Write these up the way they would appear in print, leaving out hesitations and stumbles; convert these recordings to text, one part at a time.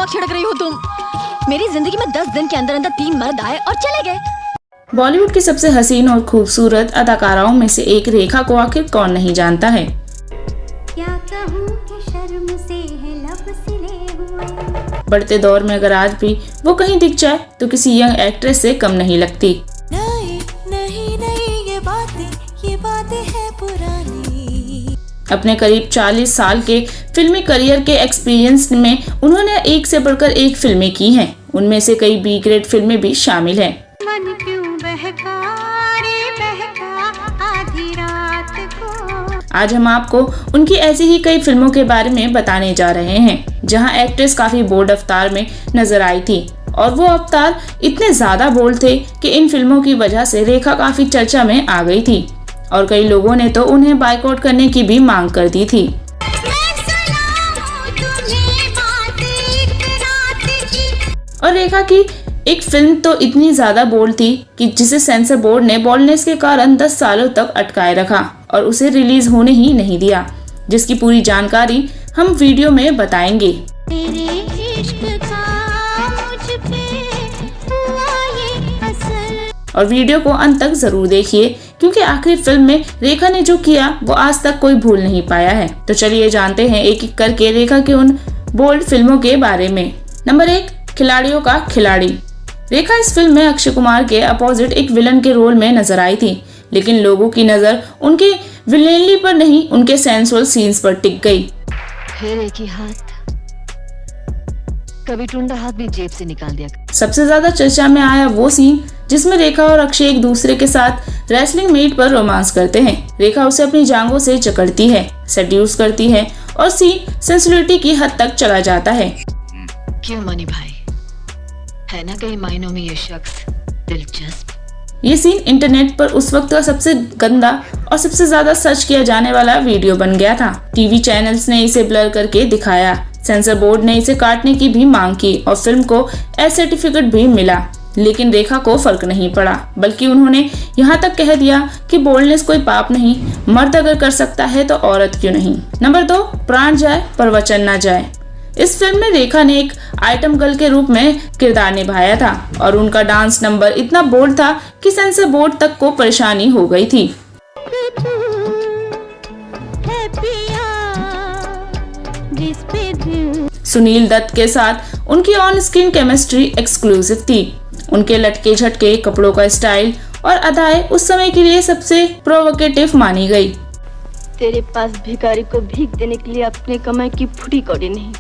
दिमाग छिड़क रही हो तुम? मेरी जिंदगी में 10 दिन के अंदर अंदर 3 मर्द आए और चले गए। बॉलीवुड की सबसे हसीन और खूबसूरत अदाकाराओं में से एक रेखा को आखिर कौन नहीं जानता है। क्या कहूं कि शर्म से है लब सिले हुए। बढ़ते दौर में अगर आज भी वो कहीं दिख जाए तो किसी यंग एक्ट्रेस से कम नहीं लगती। नहीं नहीं नहीं ये बातें है पुरानी। अपने करीब 40 साल के फिल्मी करियर के एक्सपीरियंस में उन्होंने एक से बढ़कर एक फिल्में की हैं। उनमें से कई बी ग्रेड फिल्में भी शामिल हैं। मन क्यों बहका रे बहका आधी रात को। आज हम आपको उनकी ऐसी ही कई फिल्मों के बारे में बताने जा रहे हैं जहां एक्ट्रेस काफी बोल्ड अवतार में नजर आई थी और वो अवतार इतने ज्यादा बोल्ड थे कि इन फिल्मों की वजह से रेखा काफी चर्चा में आ गई थी और कई लोगों ने तो उन्हें बायकॉट करने की भी मांग कर दी थी। और रेखा की एक फिल्म तो इतनी ज्यादा बोल्ड थी कि जिसे सेंसर बोर्ड ने बोल्डनेस के कारण 10 सालों तक अटकाए रखा और उसे रिलीज होने ही नहीं दिया, जिसकी पूरी जानकारी हम वीडियो में बताएंगे। और वीडियो को अंत तक जरूर देखिए क्योंकि आखिरी फिल्म में रेखा ने जो किया वो आज तक कोई भूल नहीं पाया है। तो चलिए जानते हैं एक एक करके रेखा के उन बोल्ड फिल्मों के बारे में। नंबर 1, खिलाड़ियों का खिलाड़ी। रेखा इस फिल्म में अक्षय कुमार के अपोजिट एक विलन के रोल में नजर आई थी, लेकिन लोगों की नजर उनके विलेनली पर नहीं उनके सेंसुअल सीन्स पर टिक गई। फिर एक ही हाथ, कभी टुंडा हाथ भी जेब से निकाल दिया। सबसे ज्यादा चर्चा में आया वो सीन जिसमें रेखा और अक्षय एक दूसरे के साथ रेसलिंग मीट पर रोमांस करते हैं। रेखा उसे अपनी जांघों से जकड़ती है, सेड्यूस करती है और सीन सेंसुअलिटी की हद तक चला जाता है। क्यों मनी भाई, है ना कई मायनों में ये शख्स दिलचस्प। ये सीन इंटरनेट पर उस वक्त का सबसे गंदा और सबसे ज्यादा सर्च किया जाने वाला वीडियो बन गया था। टीवी चैनल्स ने इसे ब्लर करके दिखाया, सेंसर बोर्ड ने इसे काटने की भी मांग की और फिल्म को ए सर्टिफिकेट भी मिला, लेकिन रेखा को फर्क नहीं पड़ा, बल्कि उन्होंने यहाँ तक कह दिया कि बोल्डनेस कोई पाप नहीं, मर्द अगर कर सकता है तो औरत क्यों नहीं। नंबर 2, प्राण जाए पर वचन ना जाए। इस फिल्म में रेखा ने एक आइटम गर्ल के रूप में किरदार निभाया था और उनका डांस नंबर इतना बोल्ड था कि सेंसर बोर्ड तक को परेशानी हो गई थी। सुनील दत्त के साथ उनकी ऑन स्क्रीन केमिस्ट्री एक्सक्लूसिव थी। उनके लटके झटके कपड़ों का स्टाइल और अदाएं उस समय के लिए सबसे प्रोवोकेटिव मानी गई। तेरे पास भिखारी को भीख देने के लिए अपने कमाई की फुटी कौड़ी नहीं,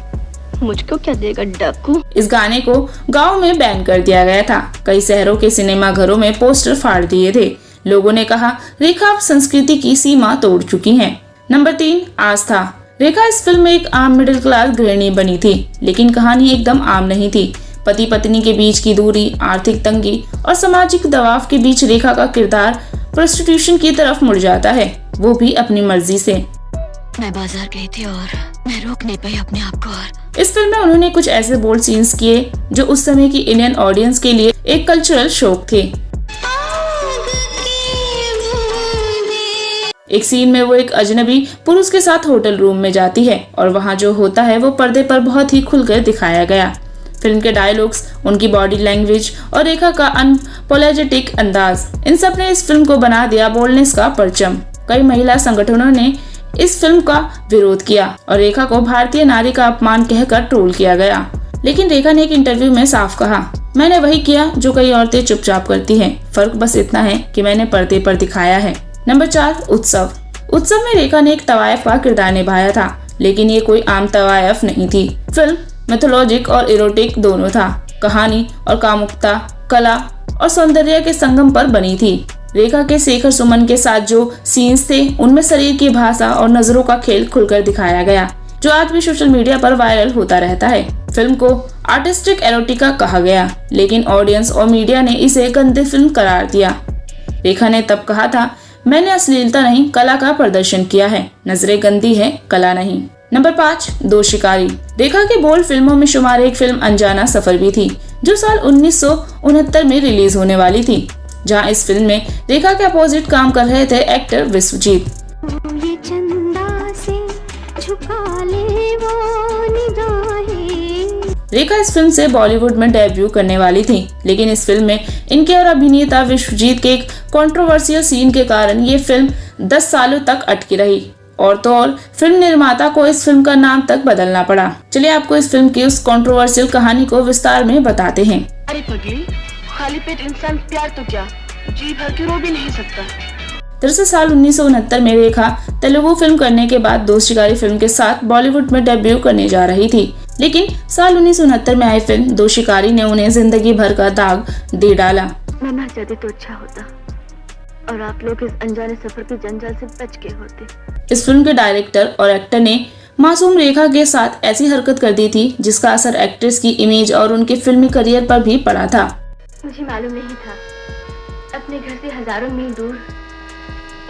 मुझको क्या देगा डाकू। इस गाने को गांव में बैन कर दिया गया था। कई शहरों के सिनेमा घरों में पोस्टर फाड़ दिए थे। लोगों ने कहा रेखा अब संस्कृति की सीमा तोड़ चुकी हैं। नंबर 3, आस्था। रेखा इस फिल्म में एक आम मिडिल क्लास गृहिणी बनी थी, लेकिन कहानी एकदम आम नहीं थी। पति पत्नी के बीच की दूरी, आर्थिक तंगी और सामाजिक दबाव के बीच रेखा का किरदार प्रोस्टिट्यूशन की तरफ मुड़ जाता है, वो भी अपनी मर्जी से। मैं बाजार गई थी और मैं रोक नहीं पाई अपने आप को। और इस फिल्म में उन्होंने कुछ ऐसे बोल्ड सीन्स किए जो उस समय की इंडियन ऑडियंस के लिए एक कल्चरल शॉक थे। एक सीन में वो एक अजनबी पुरुष के साथ होटल रूम में जाती है और वहाँ जो होता है वो पर्दे पर बहुत ही खुलकर दिखाया गया। फिल्म के डायलॉग्स, उनकी बॉडी लैंग्वेज और रेखा का अनपोलोजेटिक अंदाज, इन सब ने इस फिल्म को बना दिया बोल्डनेस का परचम। कई महिला संगठनों ने इस फिल्म का विरोध किया और रेखा को भारतीय नारी का अपमान कहकर ट्रोल किया गया, लेकिन रेखा ने एक इंटरव्यू में साफ कहा, मैंने वही किया जो कई औरतें चुपचाप करती हैं, फर्क बस इतना है कि मैंने पर्दे पर दिखाया है। नंबर 4, उत्सव। उत्सव में रेखा ने एक तवायफ का किरदार निभाया था, लेकिन ये कोई आम तवायफ नहीं थी। फिल्म मिथोलॉजिक और इरोटिक दोनों था। कहानी और कामुकता, कला और सौंदर्य के संगम पर बनी थी। रेखा के शेखर सुमन के साथ जो सीन्स थे उनमें शरीर की भाषा और नजरों का खेल खुलकर दिखाया गया, जो आज भी सोशल मीडिया पर वायरल होता रहता है। फिल्म को आर्टिस्टिक एरोटिका कहा गया, लेकिन ऑडियंस और मीडिया ने इसे गंदी फिल्म करार दिया। रेखा ने तब कहा था, मैंने अश्लीलता नहीं कला का प्रदर्शन किया है, नजरें गंदी है कला नहीं। नंबर 5, 2 शिकारी। रेखा के बोल्ड फिल्मों में शुमार एक फिल्म अनजाना सफर भी थी, जो साल 1969 में रिलीज होने वाली थी, जहां इस फिल्म में रेखा के अपोजिट काम कर रहे थे एक्टर विश्वजीत। रेखा इस फिल्म से बॉलीवुड में डेब्यू करने वाली थी, लेकिन इस फिल्म में इनके और अभिनेता विश्वजीत के एक कंट्रोवर्शियल सीन के कारण ये फिल्म 10 सालों तक अटकी रही और तो और फिल्म निर्माता को इस फिल्म का नाम तक बदलना पड़ा। चलिए आपको इस फिल्म की उस कंट्रोवर्शियल कहानी को विस्तार में बताते हैं। अरे पगली, खाली पेट इंसान प्यार तो क्या जी भर के रो भी नहीं सकता। दरअसल साल 1969 में रेखा तेलुगु फिल्म करने के बाद दो शिकारी फिल्म के साथ बॉलीवुड में डेब्यू करने जा रही थी, लेकिन साल 1969 में आई फिल्म दो शिकारी ने उन्हें जिंदगी भर का दाग दे डाला। मैं मर जाती तो अच्छा होता और आप लोग इस अनजाने सफर के जंजाल से बच गए होते। इस फिल्म के डायरेक्टर और एक्टर ने मासूम रेखा के साथ ऐसी हरकत कर दी थी जिसका असर एक्ट्रेस की इमेज और उनके फिल्मी करियर पर भी पड़ा था। मुझे मालूम नहीं था अपने घर से हजारों मील दूर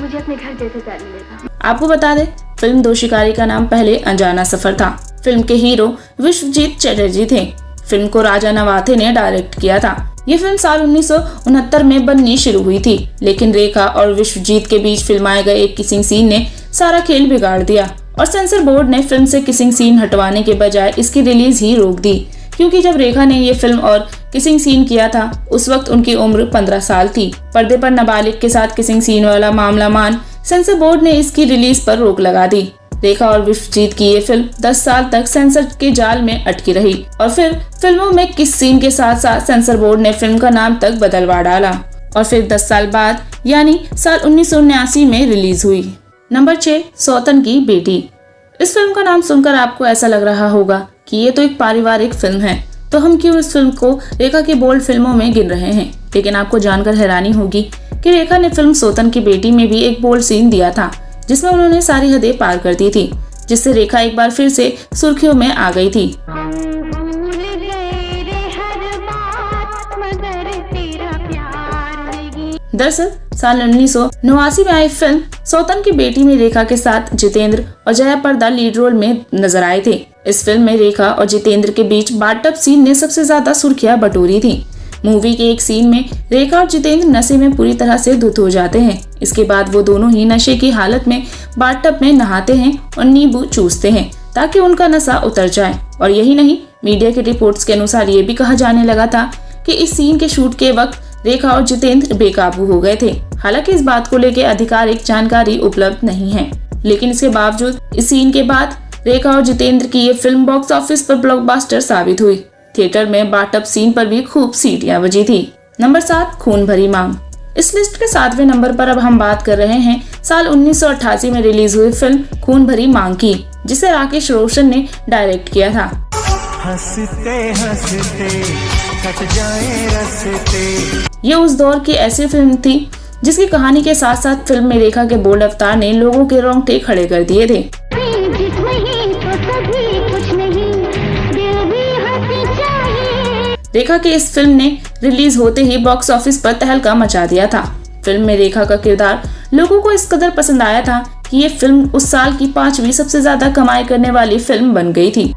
मुझे अपने घर जैसे प्यार मिलेगा। आपको बता दें, फिल्म दो शिकारी का नाम पहले अनजाना सफर था। फिल्म के हीरो विश्वजीत चटर्जी थे। फिल्म को राजा नवाथे ने डायरेक्ट किया था। ये फिल्म साल 1969 में बननी शुरू हुई थी, लेकिन रेखा और विश्वजीत के बीच फिल्माए गए एक किसिंग सीन ने सारा खेल बिगाड़ दिया और सेंसर बोर्ड ने फिल्म से किसिंग सीन हटवाने के बजाय इसकी रिलीज ही रोक दी, क्योंकि जब रेखा ने ये फिल्म और किसिंग सीन किया था उस वक्त उनकी उम्र 15 साल थी। पर्दे पर नाबालिग के साथ किसिंग सीन वाला मामला मान सेंसर बोर्ड ने इसकी रिलीज पर रोक लगा दी। रेखा और विश्वजीत की ये फिल्म 10 साल तक सेंसर के जाल में अटकी रही और फिर फिल्मों में किस सीन के साथ साथ सेंसर बोर्ड ने फिल्म का नाम तक बदलवा डाला और फिर 10 साल बाद यानी साल 1979 में रिलीज हुई। नंबर 6, सौतन की बेटी। इस फिल्म का नाम सुनकर आपको ऐसा लग रहा होगा कि ये तो एक पारिवारिक फिल्म है, तो हम क्यों इस फिल्म को रेखा की बोल्ड फिल्मों में गिन रहे हैं। लेकिन आपको जानकर हैरानी होगी कि रेखा ने फिल्म सौतन की बेटी में भी एक बोल्ड सीन दिया था जिसमें उन्होंने सारी हदें पार कर दी थी, जिससे रेखा एक बार फिर से सुर्खियों में आ गई थी। दरअसल साल 1989 में आई फिल्म सौतन की बेटी में रेखा के साथ जितेंद्र और जया पर्दा लीड रोल में नजर आए थे। इस फिल्म में रेखा और जितेंद्र के बीच बाथटब सीन ने सबसे ज्यादा सुर्खियां बटोरी थी। मूवी के एक सीन में रेखा और जितेंद्र नशे में पूरी तरह से धुत हो जाते हैं। इसके बाद वो दोनों ही नशे की हालत में बाथटब में नहाते हैं और नींबू चूसते हैं ताकि उनका नशा उतर जाए। और यही नहीं, मीडिया की रिपोर्ट्स के अनुसार ये भी कहा जाने लगा था कि इस सीन के शूट के वक्त रेखा और जितेंद्र बेकाबू हो गए थे। हालांकि इस बात को लेकर आधिकारिक जानकारी उपलब्ध नहीं है, लेकिन इसके बावजूद इस सीन के बाद रेखा और जितेंद्र की ये फिल्म बॉक्स ऑफिस पर ब्लॉकबस्टर साबित हुई। थिएटर में बाथटब सीन पर भी खूब सीटियां बजी थी। नंबर 7, खून भरी मांग। इस लिस्ट के 7वें नंबर पर अब हम बात कर रहे हैं साल 1988 में रिलीज हुई फिल्म खून भरी मांग की, जिसे राकेश रोशन ने डायरेक्ट किया था। हंसते हंसते कट जाए रस्ते। ये उस दौर की ऐसी फिल्म थी जिसकी कहानी के साथ साथ फिल्म में रेखा के बोल्ड अवतार ने लोगों के रोंगटे खड़े कर दिए थे। रेखा की इस फिल्म ने रिलीज होते ही बॉक्स ऑफिस पर तहलका मचा दिया था। फिल्म में रेखा का किरदार लोगों को इस कदर पसंद आया था कि ये फिल्म उस साल की 5वीं सबसे ज्यादा कमाई करने वाली फिल्म बन गई थी।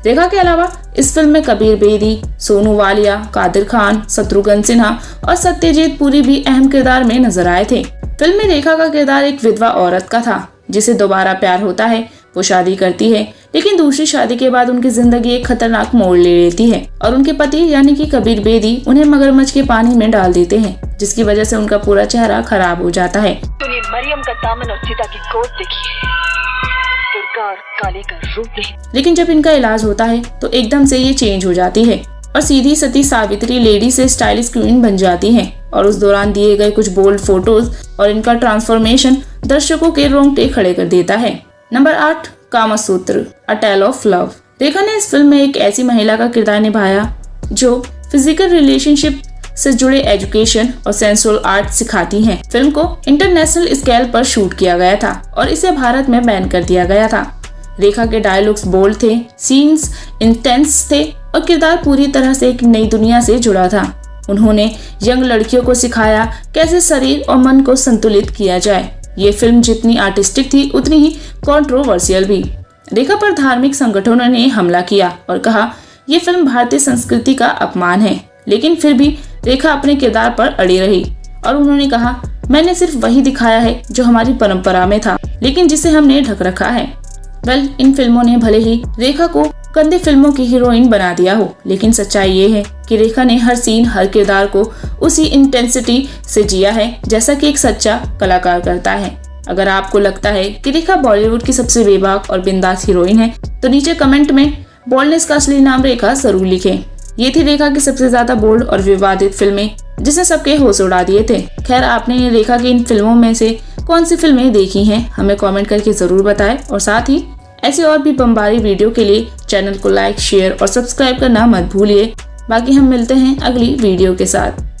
रेखा के अलावा इस फिल्म में कबीर बेदी, सोनू वालिया, कादिर खान, शत्रुघ्न सिन्हा और सत्यजीत पुरी भी अहम किरदार में नजर आए थे। फिल्म में रेखा का किरदार एक विधवा औरत का था जिसे दोबारा प्यार होता है। वो शादी करती है, लेकिन दूसरी शादी के बाद उनकी जिंदगी एक खतरनाक मोड़ ले लेती है और उनके पति यानी कि कबीर बेदी उन्हें मगरमच्छ के पानी में डाल देते हैं, जिसकी वजह से उनका पूरा चेहरा खराब हो जाता है। तूने मरियम का दामन और सीता की गोद देखी है, दुर्गा और काली का रूप नहीं। लेकिन जब इनका इलाज होता है तो एकदम से ये चेंज हो जाती है और सीधी सती सावित्री लेडी से स्टाइलिश क्वीन बन जाती है। और उस दौरान दिए गए कुछ बोल्ड फोटोज और इनका ट्रांसफॉर्मेशन दर्शकों के रोंगटे खड़े कर देता है। Number 8, Kamasutra, a tale of love. Rekha ने इस फिल्म में एक ऐसी महिला का किरदार निभाया जो फिजिकल रिलेशनशिप से जुड़े एजुकेशन और सेंसुअल आर्ट सिखाती हैं। फिल्म को इंटरनेशनल स्केल पर शूट किया गया था और इसे भारत में बैन कर दिया गया था। रेखा के डायलॉग्स बोल्ड थे, सीन्स इंटेंस थे और किरदार पूरी तरह से एक नई दुनिया से जुड़ा था। उन्होंने यंग लड़कियों को सिखाया कैसे शरीर और मन को संतुलित किया जाए। ये फिल्म जितनी आर्टिस्टिक थी उतनी ही कंट्रोवर्शियल भी। रेखा पर धार्मिक संगठनों ने हमला किया और कहा ये फिल्म भारतीय संस्कृति का अपमान है, लेकिन फिर भी रेखा अपने किरदार पर अड़ी रही और उन्होंने कहा मैंने सिर्फ वही दिखाया है जो हमारी परंपरा में था, लेकिन जिसे हमने ढक रखा है। वेल, इन फिल्मों ने भले ही रेखा को गंदे फिल्मों की हीरोइन बना दिया हो, लेकिन सच्चाई ये है कि रेखा ने हर सीन, हर किरदार को उसी इंटेंसिटी से जिया है जैसा कि एक सच्चा कलाकार करता है। अगर आपको लगता है कि रेखा बॉलीवुड की सबसे बेबाक और बिंदास हीरोइन है, तो नीचे कमेंट में बोल्डनेस का असली नाम रेखा जरूर लिखें। ये थी रेखा की सबसे ज्यादा बोल्ड और विवादित फिल्में, जिसने सबके होश उड़ा दिए थे। खैर, आपने रेखा की इन फिल्मों में से कौन सी फिल्में देखी हैं, हमें कमेंट करके जरूर बताएं। और साथ ही ऐसे और भी बमबारी वीडियो के लिए चैनल को लाइक, शेयर और सब्सक्राइब करना मत भूलिए। बाकी हम मिलते हैं अगली वीडियो के साथ।